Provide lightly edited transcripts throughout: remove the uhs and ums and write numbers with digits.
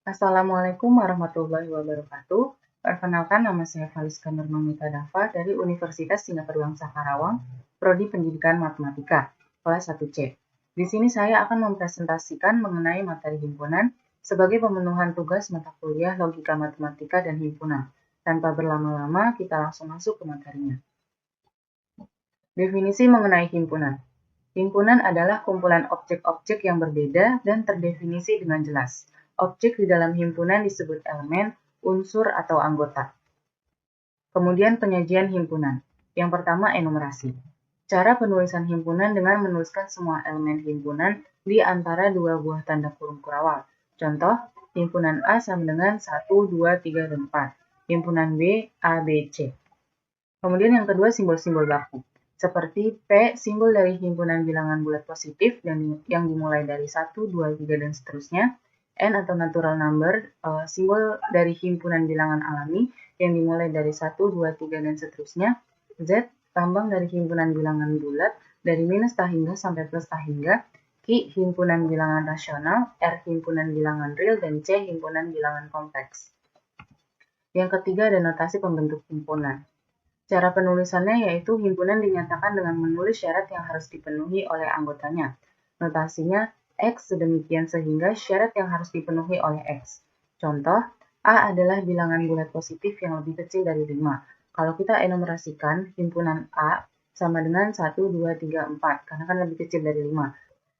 Assalamualaikum warahmatullahi wabarakatuh. Perkenalkan, nama saya Valiska Nurmamita Dava dari Universitas Singapura Bangsa Karawang, Prodi Pendidikan Matematika, kelas 1C. Di sini saya akan mempresentasikan mengenai materi himpunan sebagai pemenuhan tugas mata kuliah Logika Matematika dan Himpunan. Tanpa berlama-lama, kita langsung masuk ke materinya. Definisi mengenai himpunan. Himpunan adalah kumpulan objek-objek yang berbeda dan terdefinisi dengan jelas. Objek di dalam himpunan disebut elemen, unsur, atau anggota. Kemudian penyajian himpunan. Yang pertama, enumerasi. Cara penulisan himpunan dengan menuliskan semua elemen himpunan di antara dua buah tanda kurung kurawal. Contoh, himpunan A sama dengan 1, 2, 3, dan 4. Himpunan B, A, B, C. Kemudian yang kedua, simbol-simbol baku. Seperti P, simbol dari himpunan bilangan bulat positif dan yang dimulai dari 1, 2, 3, dan seterusnya. N atau natural number, simbol dari himpunan bilangan alami yang dimulai dari 1, 2, 3, dan seterusnya. Z, lambang dari himpunan bilangan bulat dari minus tak hingga sampai plus tak hingga. Q, himpunan bilangan rasional, R, himpunan bilangan real, dan C, himpunan bilangan kompleks. Yang ketiga ada notasi pembentuk himpunan. Cara penulisannya yaitu himpunan dinyatakan dengan menulis syarat yang harus dipenuhi oleh anggotanya. Notasinya X sedemikian sehingga syarat yang harus dipenuhi oleh X. Contoh, A adalah bilangan bulat positif yang lebih kecil dari 5. Kalau kita enumerasikan, himpunan A sama dengan 1, 2, 3, 4, karena kan lebih kecil dari 5.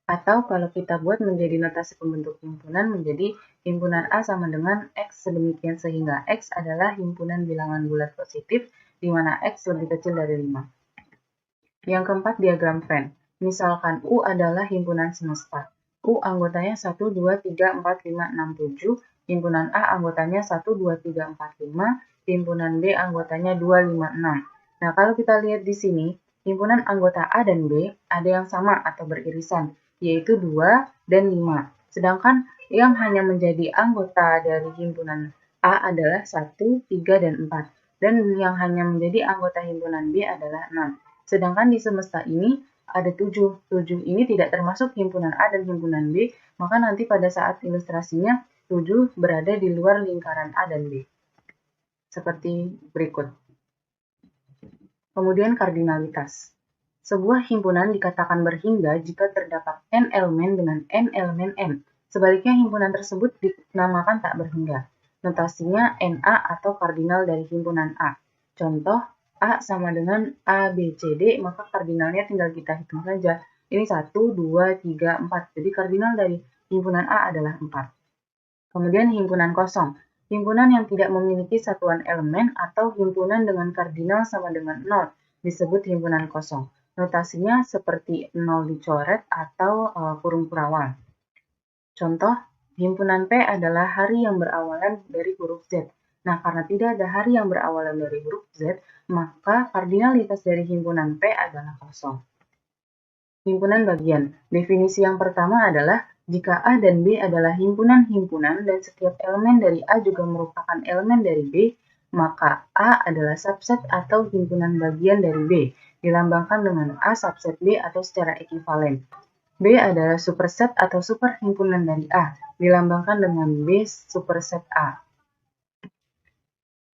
Atau kalau kita buat menjadi notasi pembentuk himpunan menjadi himpunan A sama dengan X sedemikian sehingga X adalah himpunan bilangan bulat positif di mana X lebih kecil dari 5. Yang keempat, diagram Venn. Misalkan U adalah himpunan semesta. U anggotanya 1, 2, 3, 4, 5, 6, 7. Himpunan A anggotanya 1, 2, 3, 4, 5. Himpunan B anggotanya 2, 5, 6. Nah, kalau kita lihat di sini, himpunan anggota A dan B ada yang sama atau beririsan, yaitu 2 dan 5. Sedangkan yang hanya menjadi anggota dari himpunan A adalah 1, 3, dan 4. Dan yang hanya menjadi anggota himpunan B adalah 6. Sedangkan di semesta ini ada 7. 7 ini tidak termasuk himpunan A dan himpunan B, maka nanti pada saat ilustrasinya 7 berada di luar lingkaran A dan B. Seperti berikut. Kemudian kardinalitas. Sebuah himpunan dikatakan berhingga jika terdapat n elemen dengan n elemen n. Sebaliknya himpunan tersebut dinamakan tak berhingga. Notasinya NA atau kardinal dari himpunan A. Contoh, A sama dengan A, B, C, D, maka kardinalnya tinggal kita hitung saja. Ini 1, 2, 3, 4. Jadi kardinal dari himpunan A adalah 4. Kemudian himpunan kosong. Himpunan yang tidak memiliki satuan elemen atau himpunan dengan kardinal sama dengan 0 disebut himpunan kosong. Notasinya seperti 0 dicoret atau kurung kurawal. Contoh, himpunan P adalah hari yang berawalan dari huruf Z. Nah, karena tidak ada hari yang berawalan dari huruf Z, maka kardinalitas dari himpunan P adalah kosong. Himpunan bagian. Definisi yang pertama adalah jika A dan B adalah himpunan-himpunan dan setiap elemen dari A juga merupakan elemen dari B, maka A adalah subset atau himpunan bagian dari B, dilambangkan dengan A subset B atau secara ekivalen. B adalah superset atau superhimpunan dari A, dilambangkan dengan B superset A.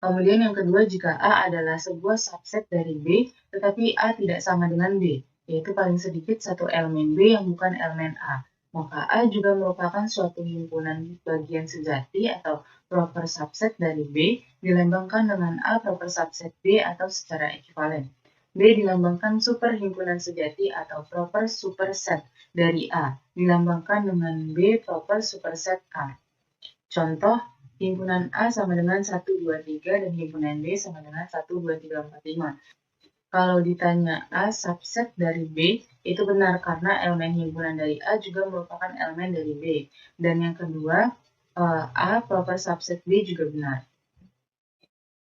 Kemudian yang kedua, jika A adalah sebuah subset dari B, tetapi A tidak sama dengan B, yaitu paling sedikit satu elemen B yang bukan elemen A, maka A juga merupakan suatu himpunan bagian sejati atau proper subset dari B, dilambangkan dengan A proper subset B atau secara ekivalen. B dilambangkan superhimpunan sejati atau proper superset dari A, dilambangkan dengan B proper superset A. Contoh, himpunan A sama dengan 1, 2, 3, dan himpunan B sama dengan 1, 2, 3, 4, 5. Kalau ditanya A subset dari B, itu benar karena elemen himpunan dari A juga merupakan elemen dari B. Dan yang kedua, A proper subset B juga benar.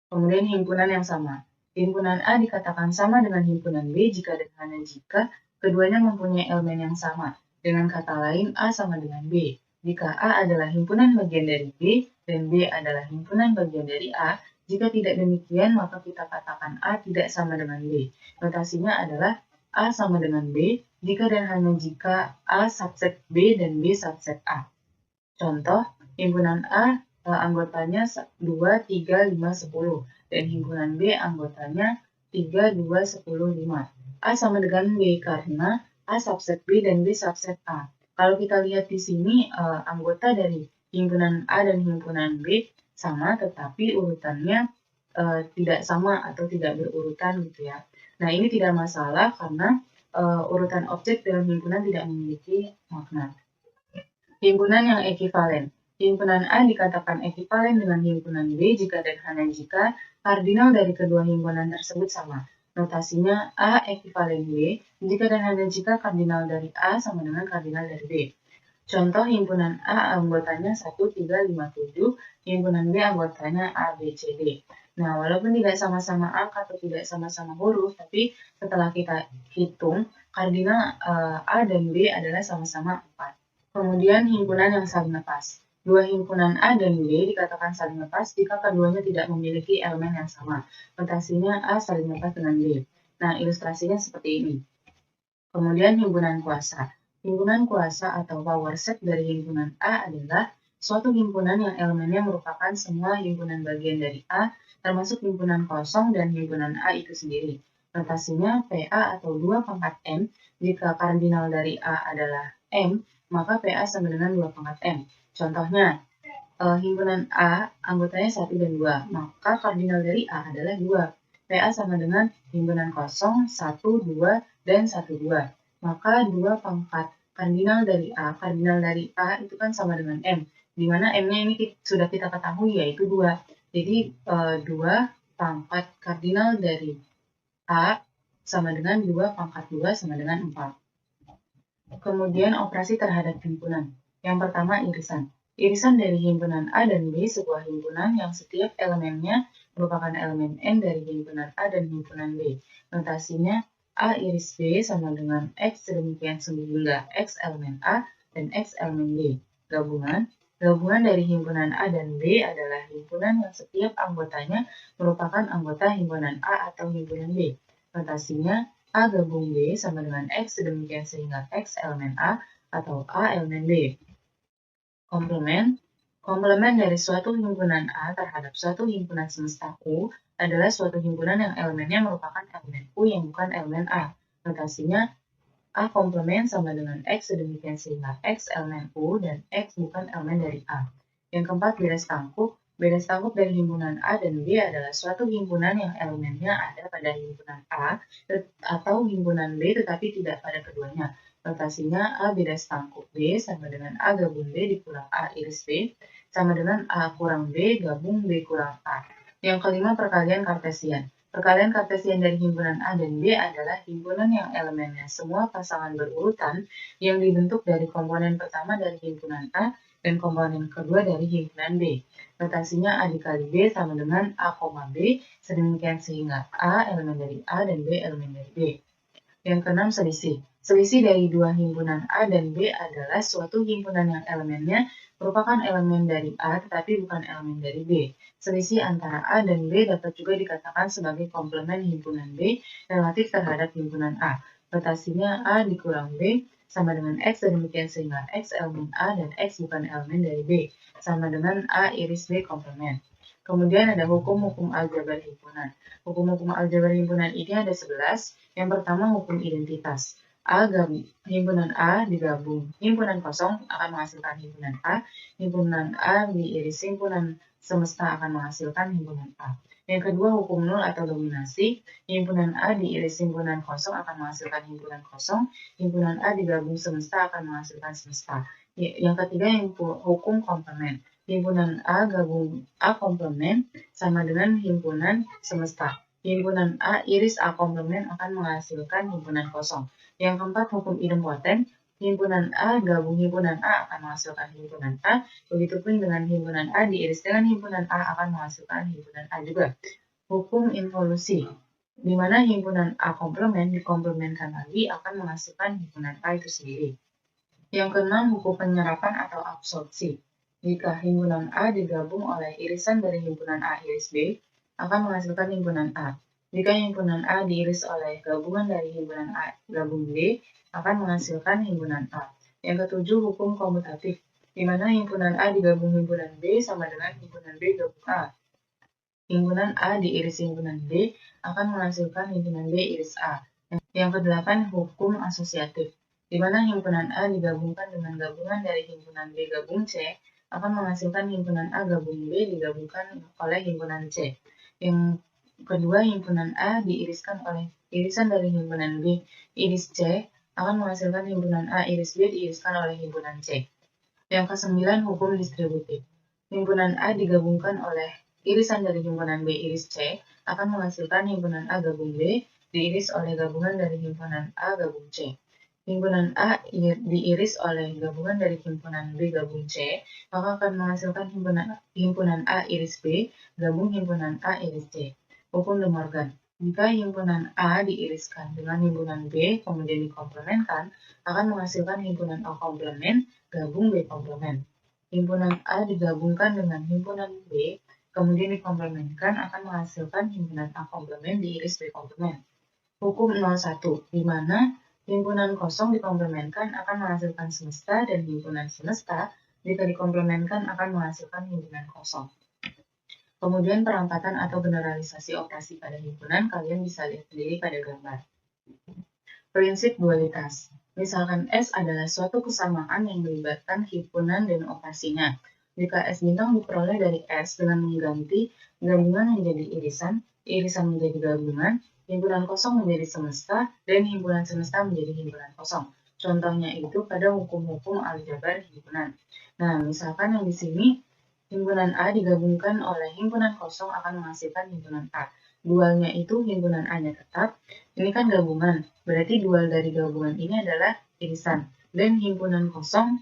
Kemudian himpunan yang sama. Himpunan A dikatakan sama dengan himpunan B jika dan hanya jika keduanya mempunyai elemen yang sama. Dengan kata lain, A sama dengan B. Jika A adalah himpunan bagian dari B dan B adalah himpunan bagian dari A, jika tidak demikian maka kita katakan A tidak sama dengan B. Notasinya adalah A sama dengan B jika dan hanya jika A subset B dan B subset A. Contoh, Himpunan A anggotanya 2, 3, 5, 10. Dan himpunan B anggotanya 3, 2, 10, 5. A sama dengan B karena A subset B dan B subset A. Kalau kita lihat di sini, anggota dari himpunan A dan himpunan B sama, tetapi urutannya tidak sama atau tidak berurutan gitu ya. Nah, ini tidak masalah karena urutan objek dalam himpunan tidak memiliki makna. Himpunan yang ekivalen. Himpunan A dikatakan ekivalen dengan himpunan B jika dan hanya jika kardinal dari kedua himpunan tersebut sama. Notasinya A ekivalen B jika dan hanya jika kardinal dari A sama dengan kardinal dari B. Contoh himpunan A anggotanya 1, 3, 5, 7, himpunan B anggotanya A, B, C, D. Nah, walaupun tidak sama-sama angka atau tidak sama-sama huruf, tapi setelah kita hitung, kardinal A dan B adalah sama-sama 4. Kemudian himpunan yang saling lepas. Dua himpunan A dan B dikatakan saling lepas jika keduanya tidak memiliki elemen yang sama. Notasinya A saling lepas dengan B. Nah, ilustrasinya seperti ini. Kemudian himpunan kuasa. Himpunan kuasa atau power set dari himpunan A adalah suatu himpunan yang elemennya merupakan semua himpunan bagian dari A, termasuk himpunan kosong dan himpunan A itu sendiri. Notasinya PA atau 2 pangkat M, jika kardinal dari A adalah M, maka PA sama dengan 2 pangkat M. Contohnya, himpunan A anggotanya 1 dan 2, maka kardinal dari A adalah 2. PA sama dengan himpunan kosong 1, 2, dan 1, 2. Maka 2 pangkat kardinal dari A itu kan sama dengan M, di mana M-nya ini sudah kita ketahui yaitu 2. Jadi 2 pangkat kardinal dari A sama dengan 2 pangkat 2 sama dengan 4. Kemudian operasi terhadap himpunan. Yang pertama irisan. Irisan dari himpunan A dan B sebuah himpunan yang setiap elemennya merupakan elemen N dari himpunan A dan himpunan B. Notasinya A iris B sama dengan X sedemikian sehingga X elemen A dan X elemen B. Gabungan. Gabungan dari himpunan A dan B adalah himpunan yang setiap anggotanya merupakan anggota himpunan A atau himpunan B. Notasinya A gabung B sama dengan X sedemikian sehingga X elemen A atau A elemen B. Komplement. Komplement dari suatu himpunan A terhadap suatu himpunan semesta U adalah suatu himpunan yang elemennya merupakan elemen U yang bukan elemen A. Notasinya A komplement sama dengan X sedemikian sehingga X elemen U dan X bukan elemen dari A. Yang keempat, beda stangkup. Beda stangkup dari himpunan A dan B adalah suatu himpunan yang elemennya ada pada himpunan A atau himpunan B tetapi tidak pada keduanya. Notasinya A beda stangkup B sama dengan A gabung B dikurang A iris B sama dengan A kurang B gabung B kurang A. Yang kelima, perkalian kartesian. Perkalian kartesian dari himpunan A dan B adalah himpunan yang elemennya semua pasangan berurutan yang dibentuk dari komponen pertama dari himpunan A dan komponen kedua dari himpunan B. Notasinya A dikali B sama dengan A, B, sedemikian sehingga A elemen dari A dan B elemen dari B. Yang keenam, selisih. Selisih dari dua himpunan A dan B adalah suatu himpunan yang elemennya merupakan elemen dari A tetapi bukan elemen dari B. Selisih antara A dan B dapat juga dikatakan sebagai komplement himpunan B relatif terhadap himpunan A. Notasinya A dikurang B sama dengan X dan demikian sehingga X elemen A dan X bukan elemen dari B, sama dengan A iris B komplement. Kemudian ada hukum-hukum aljabar himpunan. Hukum-hukum aljabar himpunan ini ada 11. Yang pertama, hukum identitas. Himpunan A digabung himpunan kosong akan menghasilkan himpunan A. Himpunan A diiris himpunan semesta akan menghasilkan himpunan A. Yang kedua, hukum nol atau dominasi. Himpunan A diiris himpunan kosong akan menghasilkan himpunan kosong. Himpunan A digabung semesta akan menghasilkan semesta. Yang ketiga, hukum komplement. Himpunan A gabung A komplement sama dengan himpunan semesta. Himpunan A iris A komplement akan menghasilkan himpunan kosong. Yang keempat, hukum idempoten. Himpunan A gabung himpunan A akan menghasilkan himpunan A, begitupun dengan himpunan A diiris dengan himpunan A akan menghasilkan himpunan A juga. Hukum involusi, di mana himpunan A komplement dikomplementkan lagi akan menghasilkan himpunan A itu sendiri. Yang keenam, hukum penyerapan atau absorpsi. Jika himpunan A digabung oleh irisan dari himpunan A iris B, akan menghasilkan himpunan A. Jika himpunan A diiris oleh gabungan dari himpunan A gabung B, akan menghasilkan himpunan A. Yang ketujuh, hukum komutatif. di mana himpunan A digabung himpunan B sama dengan himpunan B gabung A. Himpunan A diiris himpunan B akan menghasilkan himpunan B iris A. Yang kedelapan, hukum asosiatif, di mana himpunan A digabungkan dengan gabungan dari himpunan B gabung C akan menghasilkan himpunan A gabung B digabungkan oleh himpunan C. Yang kedua, himpunan A diiriskan oleh irisan dari himpunan B iris C akan menghasilkan himpunan A iris B diiriskan oleh himpunan C. Yang kesembilan, hukum distributif. Himpunan A digabungkan oleh irisan dari himpunan B iris C akan menghasilkan himpunan A gabung B diiris oleh gabungan dari himpunan A gabung C. Himpunan A diiris oleh gabungan dari himpunan B gabung C, maka akan menghasilkan himpunan A iris B gabung himpunan A iris C. Hukum De Morgan. Jika himpunan A diiriskan dengan himpunan B kemudian dikomplemenkan, akan menghasilkan himpunan A komplement gabung B komplement. Himpunan A digabungkan dengan himpunan B kemudian dikomplementkan akan menghasilkan himpunan A komplement diiris B komplement. Hukum 01, di mana himpunan kosong dikomplementkan akan menghasilkan semesta dan himpunan semesta jika dikomplementkan akan menghasilkan himpunan kosong. Kemudian perampatan atau generalisasi operasi pada himpunan kalian bisa lihat sendiri pada gambar. Prinsip dualitas. Misalkan S adalah suatu kesamaan yang melibatkan himpunan dan operasinya. Jika S bintang diperoleh dari S dengan mengganti gabungan menjadi irisan, irisan menjadi gabungan, himpunan kosong menjadi semesta, dan himpunan semesta menjadi himpunan kosong. Contohnya itu pada hukum-hukum aljabar himpunan. Nah, misalkan yang di sini, himpunan A digabungkan oleh himpunan kosong akan menghasilkan himpunan A. Dualnya itu himpunan A-nya tetap, ini kan gabungan, berarti dual dari gabungan ini adalah irisan. Dan himpunan kosong,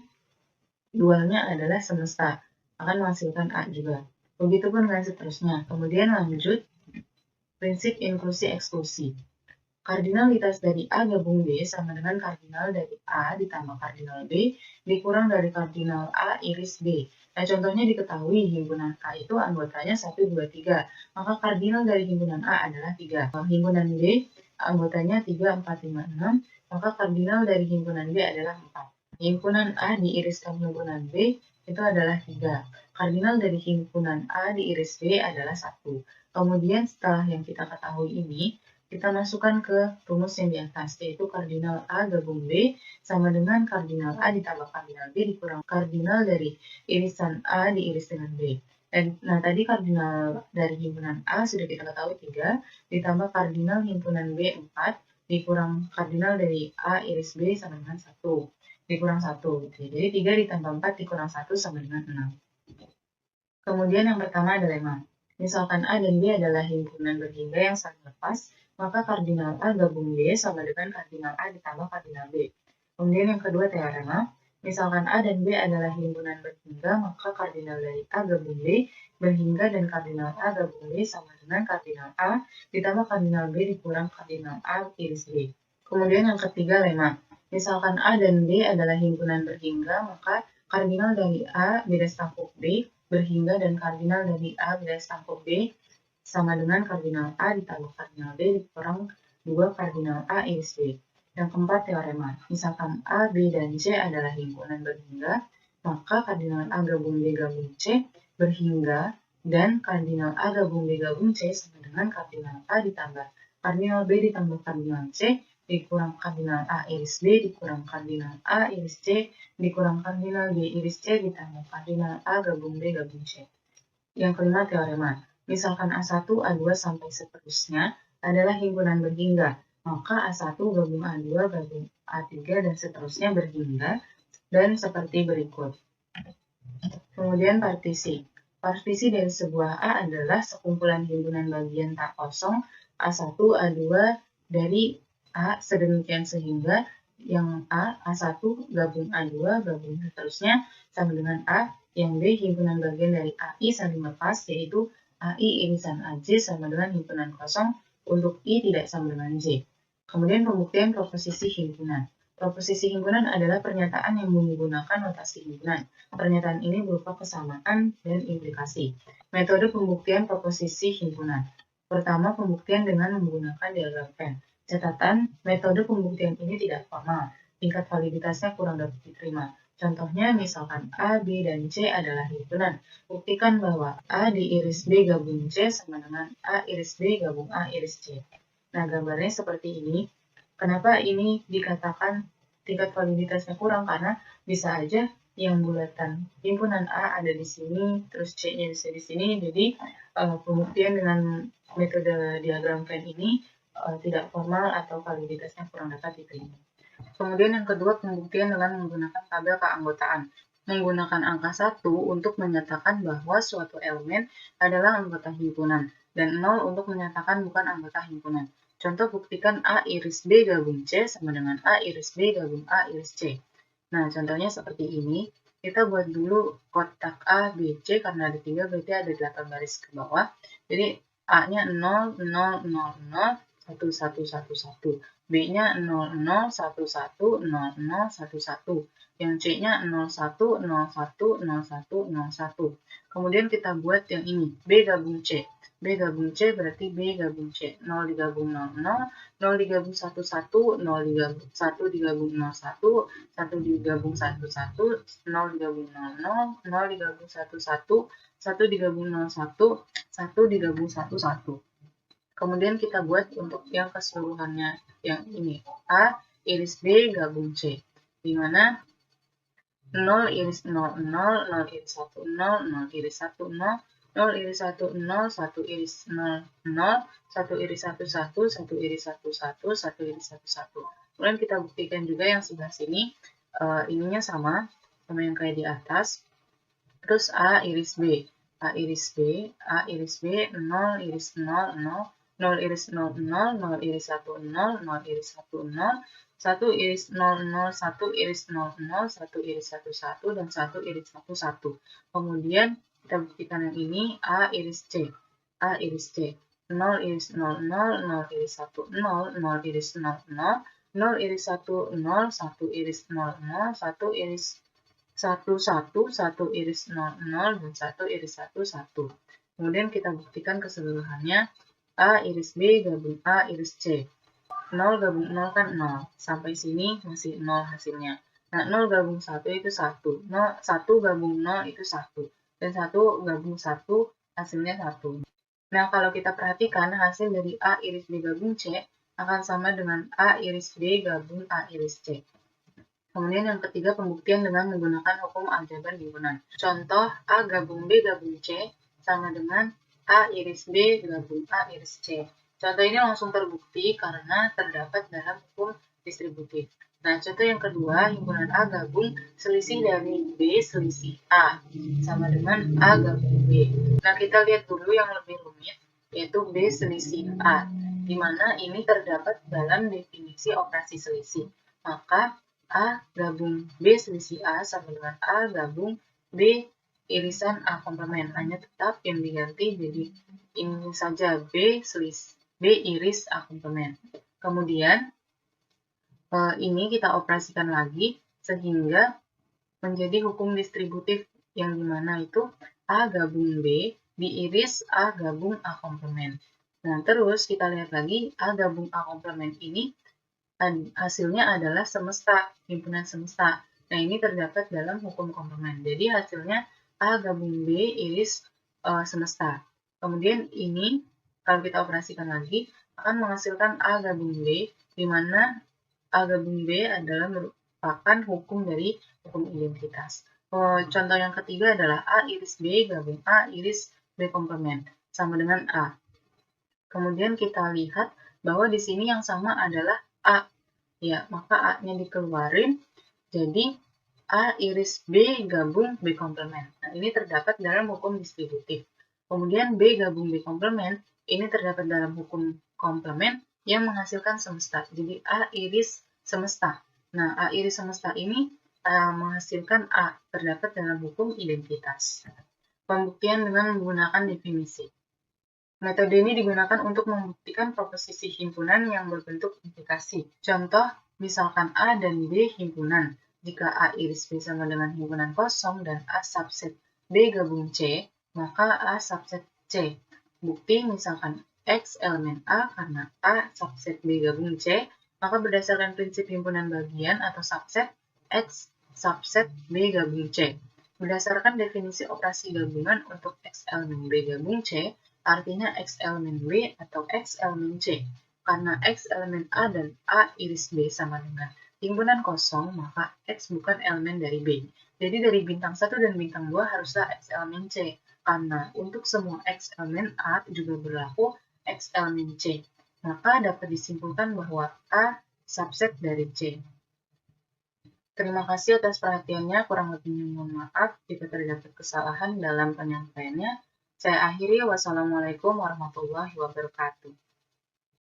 dualnya adalah semesta, akan menghasilkan A juga. Begitupun dengan seterusnya. Kemudian lanjut, prinsip inklusi-eksklusi. Kardinalitas dari A gabung B sama dengan kardinal dari A ditambah kardinal B dikurang dari kardinal A iris B. Nah, contohnya diketahui himpunan A itu anggotanya 1, 2, 3. Maka kardinal dari himpunan A adalah 3. Himpunan B anggotanya 3, 4, 5, 6. Maka kardinal dari himpunan B adalah 4. Himpunan A diiriskan himpunan B itu adalah 3. Kardinal dari himpunan A diiris B adalah 1. Kemudian setelah yang kita ketahui ini, kita masukkan ke rumus yang di atas, yaitu kardinal A gabung B sama dengan kardinal A ditambah kardinal B dikurang kardinal dari irisan A diiris dengan B. Nah, tadi kardinal dari himpunan A sudah kita ketahui 3, ditambah kardinal himpunan B 4, dikurang kardinal dari A iris B sama dengan 1, dikurang 1. Jadi 3 ditambah 4 dikurang 1 sama dengan 6. Kemudian yang pertama ada lemma. Misalkan A dan B adalah himpunan berhingga yang saling lepas, maka kardinal A gabung B sama dengan kardinal A ditambah kardinal B. Kemudian yang kedua teorema, misalkan A dan B adalah himpunan berhingga, maka kardinal dari A gabung B berhingga dan kardinal A gabung B sama dengan kardinal A ditambah kardinal B dikurang kardinal A iris B. Kemudian yang ketiga lemma, misalkan A dan B adalah himpunan berhingga, maka kardinal dari A bidas tampuk B berhingga dan kardinal dari A bidas tampuk B sama dengan kardinal A ditambah kardinal B dikurang 2 kardinal A iris B. Yang keempat teorema, misalkan A, B, dan C adalah himpunan berhingga, maka kardinal A gabung B gabung C berhingga dan kardinal A gabung B gabung C sama dengan kardinal A ditambah kardinal B ditambah kardinal C dikurang kardinal A iris B dikurang kardinal A iris C dikurang kardinal B iris C ditambah kardinal A gabung B gabung C. Yang kelima teorema, misalkan A1, A2 sampai seterusnya adalah himpunan berhingga, maka A1 gabung A2 gabung A3 dan seterusnya berhingga dan seperti berikut. Kemudian partisi. Partisi dari sebuah A adalah sekumpulan himpunan bagian tak kosong A1, A2 dari A sedemikian sehingga yang A, A1 gabung A2 gabung seterusnya sama dengan A, yang B himpunan bagian dari AI saling lepas, yaitu AI irisan AJ sama dengan himpunan kosong untuk I tidak sama dengan J. Kemudian pembuktian proposisi himpunan. Proposisi himpunan adalah pernyataan yang menggunakan notasi himpunan. Pernyataan ini berupa kesamaan dan implikasi. Metode pembuktian proposisi himpunan. Pertama, pembuktian dengan menggunakan diagram Venn. Catatan, metode pembuktian ini tidak formal. Tingkat validitasnya kurang dapat diterima. Contohnya misalkan A, B, dan C adalah himpunan. Buktikan bahwa A diiris B gabung C sama dengan A iris B gabung A iris C. Nah, gambarnya seperti ini. Kenapa ini dikatakan tingkat validitasnya kurang? Karena bisa aja yang bulatan himpunan A ada di sini, terus C-nya bisa di sini. Jadi, pembuktian dengan metode diagram Venn ini tidak formal atau validitasnya kurang dapat diterima. Kemudian yang kedua, pembuktian dengan menggunakan tabel keanggotaan. Menggunakan angka 1 untuk menyatakan bahwa suatu elemen adalah anggota himpunan, dan 0 untuk menyatakan bukan anggota himpunan. Contoh, buktikan A iris B gabung C sama dengan A iris B gabung A iris C. Nah, contohnya seperti ini. Kita buat dulu kotak A, B, C, karena ada 3, berarti ada 8 baris ke bawah. Jadi, A-nya 0, 0, 0, 0, 1, 1, 1, 1. B-nya 0, 0, 1, 1, 0, 0, 1, 1. Yang C-nya 0, 1, 0, 1, 0, 1, 0, 1. Kemudian kita buat yang ini, B gabung C. B gabung C berarti B gabung C. 0 digabung 0, 0. 0 digabung 1, 1. 0 digabung 1 digabung 0, 1. 1 digabung 1, 1. 0 digabung 0, 0. 0 digabung 1, 1. 1 digabung 0, 1. 1 digabung 1, 1. Kemudian kita buat untuk yang keseluruhannya yang ini. A iris B gabung C. Di mana 0 iris 0, 0, 0 iris 1, 0, 0 iris 1, 0, 0 iris 1, 0, 1 iris 0, 0, 1 iris 1, 1, 1 iris 1, 1, 1 iris 1, 1. Kemudian kita buktikan juga yang sebelah sini, ininya sama yang kayak di atas. Terus A iris B, A iris B, A iris B, 0 iris 0, 0, 0 iris 0, 0, 0 iris 1, 0, 0 iris 1, 0, 1 iris 0, 0, 1 iris 0, 0, 1 iris 1, 1, dan 1 iris 1, 1. Kemudian kita buktikan yang ini, A iris C, A iris C, 0 iris 0, 0, 0 iris 1, 0, 0 iris 0, 0, 0 iris 1, 0, 1 iris 0, 0, 1 iris 1, 1, 1 iris 0, 0, dan 1 iris 1, 1. Kemudian kita buktikan keseluruhannya, A iris B gabung A iris C. 0 gabung 0 kan 0. Sampai sini masih 0 hasilnya. Nah, 0 gabung 1 itu 1. 0, 1 gabung 0 itu 1. Dan 1 gabung 1 hasilnya 1. Nah, kalau kita perhatikan hasil dari A iris B gabung C akan sama dengan A iris B gabung A iris C. Kemudian yang ketiga, pembuktian dengan menggunakan hukum aljabar himpunan. Contoh, A gabung B gabung C sama dengan A iris B gabung A iris C. Contoh ini langsung terbukti karena terdapat dalam hukum distributif. Nah, contoh yang kedua, himpunan A gabung selisih dari B selisih A sama dengan A gabung B. Nah, kita lihat dulu yang lebih rumit, yaitu B selisih A, di mana ini terdapat dalam definisi operasi selisih. Maka A gabung B selisih A sama dengan A gabung B irisan A komplement. Hanya tetap yang diganti jadi ini saja B iris A komplement. Kemudian ini kita operasikan lagi sehingga menjadi hukum distributif yang dimana itu A gabung B diiris A gabung A komplement. Nah, terus kita lihat lagi A gabung A komplement ini hasilnya adalah semesta, himpunan semesta. Nah, ini terdapat dalam hukum komplement. Jadi, hasilnya A gabung B iris semesta. Kemudian ini, kalau kita operasikan lagi, akan menghasilkan A gabung B, di mana A gabung B adalah merupakan hukum dari hukum identitas. Contoh yang ketiga adalah A iris B gabung A iris B komplement, sama dengan A. Kemudian kita lihat bahwa di sini yang sama adalah A. Ya, maka A-nya dikeluarin, jadi A iris B gabung B komplement. Nah, ini terdapat dalam hukum distributif. Kemudian B gabung B komplement, ini terdapat dalam hukum komplement yang menghasilkan semesta. Jadi A iris semesta. Nah, A iris semesta ini menghasilkan A, terdapat dalam hukum identitas. Pembuktian dengan menggunakan definisi. Metode ini digunakan untuk membuktikan proposisi himpunan yang berbentuk implikasi. Contoh, misalkan A dan B himpunan. Jika A iris B sama dengan himpunan kosong dan A subset B gabung C, maka A subset C. Bukti misalkan X elemen A karena A subset B gabung C, maka berdasarkan prinsip himpunan bagian atau subset, X subset B gabung C. Berdasarkan definisi operasi gabungan untuk X elemen B gabung C, artinya X elemen B atau X elemen C. Karena X elemen A dan A iris B sama dengan timbunan kosong, maka X bukan elemen dari B. Jadi dari bintang 1 dan bintang 2 haruslah X elemen C. Karena untuk semua X elemen A juga berlaku X elemen C. Maka dapat disimpulkan bahwa A subset dari C. Terima kasih atas perhatiannya, kurang lebihnya mohon maaf jika terdapat kesalahan dalam penyampaiannya. Saya akhiri, wassalamualaikum warahmatullahi wabarakatuh.